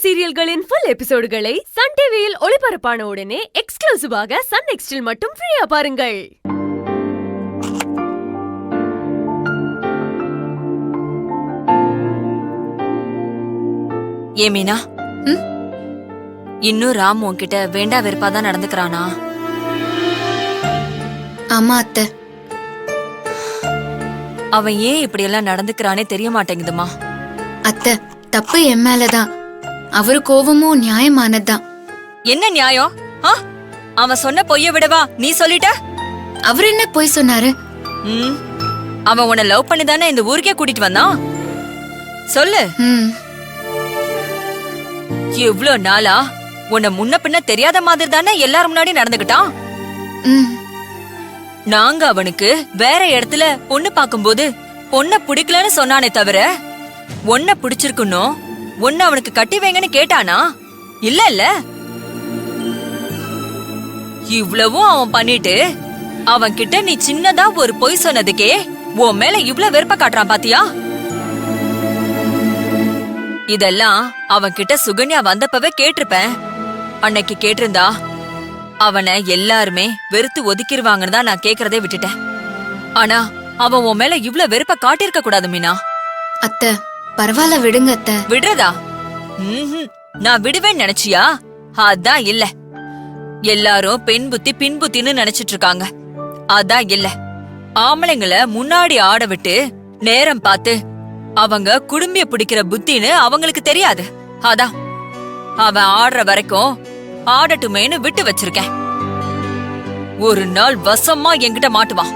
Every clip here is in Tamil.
சீரியல்களின் ஃபுல் எபிசோடுகளை சன் டிவியில் ஒளிபரப்பான உடனே எக்ஸ்க்ளூசிவாக சன் நெக்ஸ்டில் மட்டும் ஃப்ரீயா பாருங்கள். ஏ மீனா, இன்னும் ராம் உன்கிட்ட வேண்டா வெறுப்பாதான் நடந்துக்கிறானா? ஆமா அத்தை. அவன் ஏன் இப்படி எல்லாம் நடந்துக்கிறானே தெரிய மாட்டேங்குதுமா. அத்தை, தப்பு என் மேலதான். அவரு கோவமும் நியாயமானதுதான். என்ன நியாயம்? அவன் சொன்ன பொய்ய விடவா நீ சொல்லிட்ட? அவர் என்ன பொய் சொன்னாரு? அவன் உன்னை லவ் பண்ணி தானே இந்த ஊருக்கே கூட்டிட்டு வந்தான். சொல்லு. இவ்ளோ நாளா உன்னை முன்ன பின்ன தெரியாத மாதிரி தானே எல்லாரும் முன்னாடி நடந்துகிட்டான். நாங்க அவனுக்கு வேற இடத்துல பொண்ணு பாக்கும்போது பொண்ண பிடிக்கலன்னு சொன்னானே தவிர ஒன்ன பிடிச்சிருக்கணும் ஒன்னு அவனுக்கு கட்டி வைங்கன்னு கேட்டானா? இல்ல. இவ்வளவும் அவன் பண்ணிட்டு அவன் கிட்ட நீ சின்னதா ஒரு பொய் சொன்னதுக்கே உன் மேல இவ்ளோ வெறுப்ப காட்டுறான் பாத்தியா? இதெல்லாம் அவன் கிட்ட சுகன்யா வந்தப்பவே கேட்டிருப்பேன். அன்னைக்கு கேட்டிருந்தா அவனை எல்லாருமே வெறுத்து ஒதுக்கிடுவாங்கன்னு தான் நான் கேக்குறதே விட்டுட்டேன். ஆனா அவன் உன் மேல இவ்ளோ வெறுப்ப காட்டிருக்க கூடாது மீனா. அத்தை, பரவாயில்ல விடுங்க அத்தை. விடுறதா? நான் விடுவேன்னு நினைச்சியா? அதான் இல்ல. எல்லாரும் பெண் புத்தி பின் புத்தின்னு நினைச்சிட்டு இருக்காங்க. அதான் இல்ல. ஆம்பளைங்களை முன்னாடி ஆட விட்டு நேரம் பார்த்து அவங்க குடும்பிய பிடிக்கிற புத்தின்னு அவங்களுக்கு தெரியாது. அதான் அவன் ஆடுற வரைக்கும் ஆடட்டுமேன்னு விட்டு வச்சிருக்கேன். ஒரு நாள் வசமா என்கிட்ட மாட்டுவான்.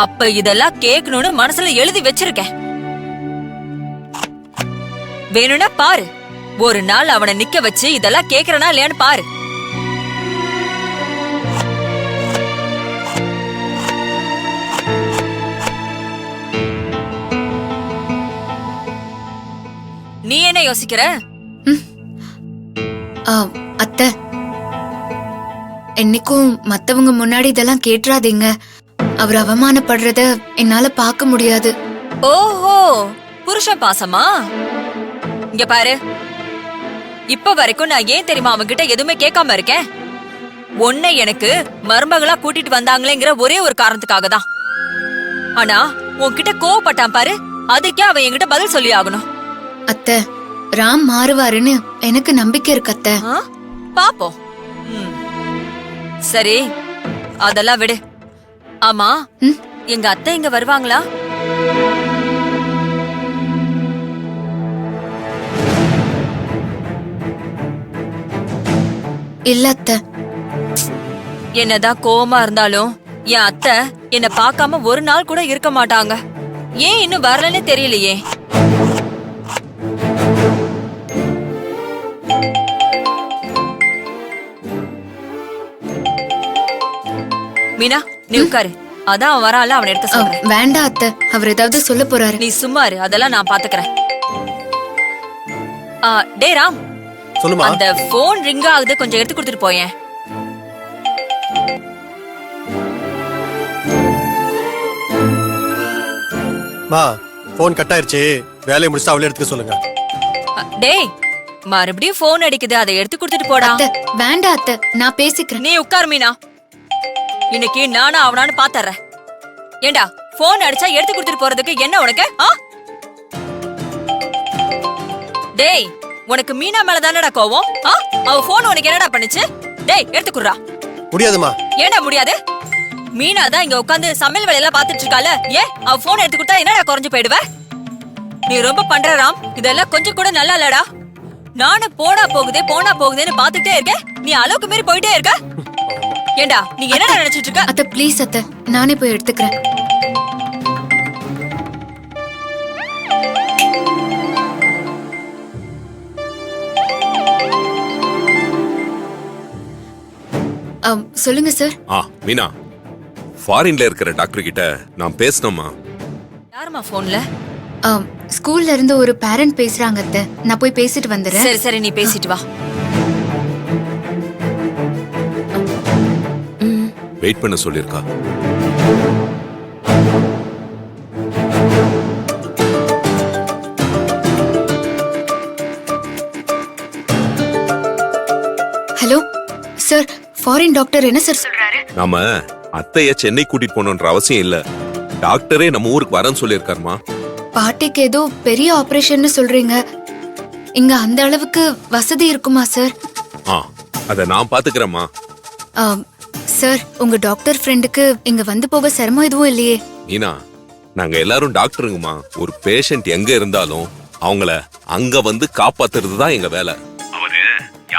அப்ப இதெல்லாம் கேட்கணும்னு மனசுல எழுதி வச்சிருக்கேன். வேணும்னா பாரு, ஒரு நாள் அவனை நிக்க வச்சு இதெல்லாம் கேக்குறனா இல்லையான்னு பாரு. நீ என்ன யோசிக்கிற? அத்தை, என்னைக்கும் மத்தவங்க முன்னாடி இதெல்லாம் கேட்டுறாதீங்க. அவர் அவமானப்படுறத என்னால பார்க்க முடியாது. ஓஹோ, புருஷ பாசமா? இங்க பாரு, இப்ப வரைக்கும் நான் ஏன் தெரியுமா அவன்கிட்ட எதுவுமே கேட்காம இருக்கேன்? உன்னை எனக்கு மருமகளா கூட்டிட்டு வந்தாங்களேங்கிற ஒரே ஒரு காரணத்துக்காக தான். ஆனா உன்கிட்ட கோவப்பட்டான் பாரு, அதுக்கே அவன் என்கிட்ட பதில் சொல்லி ஆகணும். அத்தை, ராம் மாறுவாருன்னு எனக்கு நம்பிக்கை இருக்கு அத்தை. பாப்போம். சரி, அதெல்லாம் விடு. ஆமா, எங்க அத்தை இங்க வருவாங்களா? இல்ல அத்தை. என்னதான் கோவமா இருந்தாலும் என் அத்தை என்ன பார்க்காம ஒரு நாள் கூட இருக்க மாட்டாங்க. ஏன் இன்னும் வரலன்னு தெரியலையே. மீனா, நீ உட்காரு. அதான் அவன் வரால, அவன் எடுத்து சொல்றேன். வேண்டாம் அத்தை, அவர் ஏதாவது சொல்ல போறாரு. நீ சும்மா இரு, அதெல்லாம் நான் பாத்துக்கிறேன். டே ராம், சொல்லுமா. அந்த போன் ரிங் ஆகுது, கொஞ்சம் எடுத்து கொடுத்துட்டு போயேன். மா, போன் கட் ஆயிருச்சு. வேலையை முடிச்சு அவளே எடுத்துக்க சொல்லுங்க. டேய், மறுபடியும் போன் அடிக்குது, அதை எடுத்து கொடுத்துட்டு போடா. வேண்டாம் அத்தை, நான் பேசிக்கிறேன். நீ உட்கார் மீனா. இன்னைக்கு நானா அவனான்னு பாத்தறேன். ஏண்டா, போன் அடிச்சா எடுத்து கொடுத்துட்டு போறதுக்கு என்ன உனக்கு? டேய், உனக்கு மீனா மேல தானடா கோவம்? அவ போன் உனக்கு என்னடா பண்ணுச்சு? டேய், எடுத்து குடுறா. முடியாதுமா. ஏண்டா முடியாது? மீனா தான் இங்க உட்கார்ந்து சமையல் வேலையெல்லாம் பாத்துட்டு இருக்கால. ஏன் அவ போன் எடுத்து கொடுத்தா என்னடா குறைஞ்சு போயிடுவ? நீ ரொம்ப பண்ற ராம், இதெல்லாம் கொஞ்சம் கூட நல்லா இல்லடா. நானும் போனா போகுதேன்னு பாத்துட்டே இருக்கேன், நீ அளவுக்கு மீறி போயிட்டே இருக்க. ஏண்டா, நீ என்னடா நினைச்சிட்டு இருக்க? அத்தை ப்ளீஸ் அத்தை, நானே போய் எடுத்துக்கிறேன். சொல்லுங்க சார். மீனா, ஃபாரின்ல இருக்கிற டாக்டர் கிட்ட நான் பேசணுமா? யாருமா போன்ல? ஸ்கூல்ல இருந்து ஒரு பேரண்ட் பேசுறாங்க அத்தை, நான் போய் பேசிட்டு வந்துடுறேன். சரி சரி, நீ பேசிட்டு வா. வெயிட் பண்ண சொல்லிருக்கா. ஹலோ சார், ஃபாரின் டாக்டர் என்ன சார் சொல்றாரு? நாம அத்தைய சென்னை கூட்டிட்டு போகணுன்ற அவசியம் இல்ல. டாக்டரே நம்ம ஊருக்கு வரேன்னு சொல்லியிருக்காருமா. பாட்டிக்கு ஏதோ பெரிய ஆபரேஷன்னு சொல்றீங்க. இங்க அந்த அளவுக்கு வசதி இருக்குமா சார்? அத நான் பாத்துக்கிறேம்மா. சார், உங்க டாக்டர் ஃப்ரெண்டுக்கு இங்க வந்து போக சிரமம் எதுவும் இல்லையே? மீனா, நாங்க எல்லாரும் டாக்டருங்கம்மா. ஒரு பேஷண்ட் எங்க இருந்தாலும் அவங்கள அங்க வந்து காப்பாத்துறது தான் எங்க வேலை. அவரு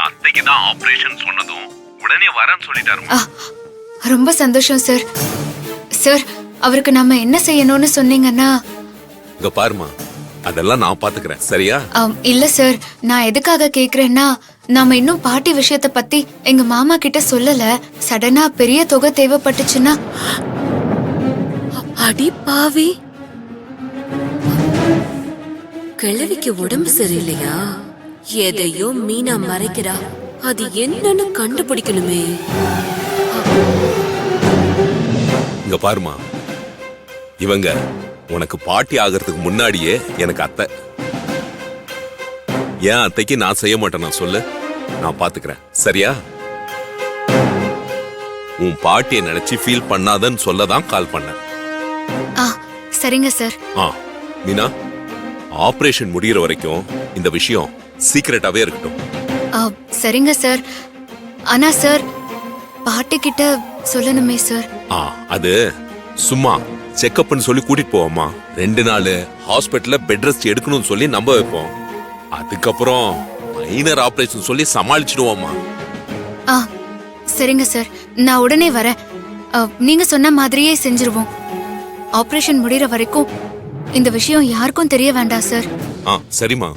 அத்தைக்கு தான் ஆபரேஷன் சொன்னதும் உடனே வரேன்னு சொல்லிட்டாருமா. ரொம்ப சந்தோஷம் சார். சார், அவருக்கு நாம என்ன செய்யணும்னு சொன்னீங்கன்னா? இங்க பாருமா, அதெல்லாம் நான் பாத்துக்கிறேன், சரியா? இல்ல சார், நான் எதுக்காக கேக்குறேன்னா, நாம இன்னும் பாட்டி விஷயத்த பத்தி எங்க மாமா கிட்ட சொல்லல. சடனா பெரிய தொகை தேவைப்பட்டுச்சுன்னா? அடி பாவி, கிழவிக்கு உடம்பு சரியில்லையா? எதையோ மீனா மறைக்கிறா. அது என்னன்னு கண்டுபிடிக்கணுமே. இங்க பாருமா, இவங்க உனக்கு பாட்டி ஆகிறதுக்கு முன்னாடியே எனக்கு அத்தை. ஏன் அத்தைக்கு நான் செய்ய மாட்டேன் சொல்லு, நான் பாத்துக்கிறேன், சரியா? உன் பாட்டியை நினைச்சு ஃபீல் பண்ணாதன்னு சொல்லதான் கால் பண்ணேன். சரிங்க சார். மீனா, ஆபரேஷன் முடிகிற வரைக்கும் இந்த விஷயம் சீக்கிரட்டாவே இருக்கட்டும். சரிங்க சார். ஆனா சார், பாட்டி கிட்ட சொல்லணுமே சார். அது சும்மா செக்அப்னு சொல்லி கூட்டிட்டு போவோமா. 2 நாள் ஹாஸ்பிட்டல்ல பெட் ரெஸ்ட் எடுக்கணும்னு சொல்லி நம்ப வைப்போம். அதுக்கப்புறம் மைனர் ஆபரேஷன் சொல்லி சமாளிச்சிடுவோமா. சரிங்க சார், நான் உடனே வரேன். நீங்க சொன்ன மாதிரியே செஞ்சிருவோம். ஆபரேஷன் முடிகிற வரைக்கும் இந்த விஷயம் யாருக்கும் தெரிய வேண்டாம் சார். சரிம்மா.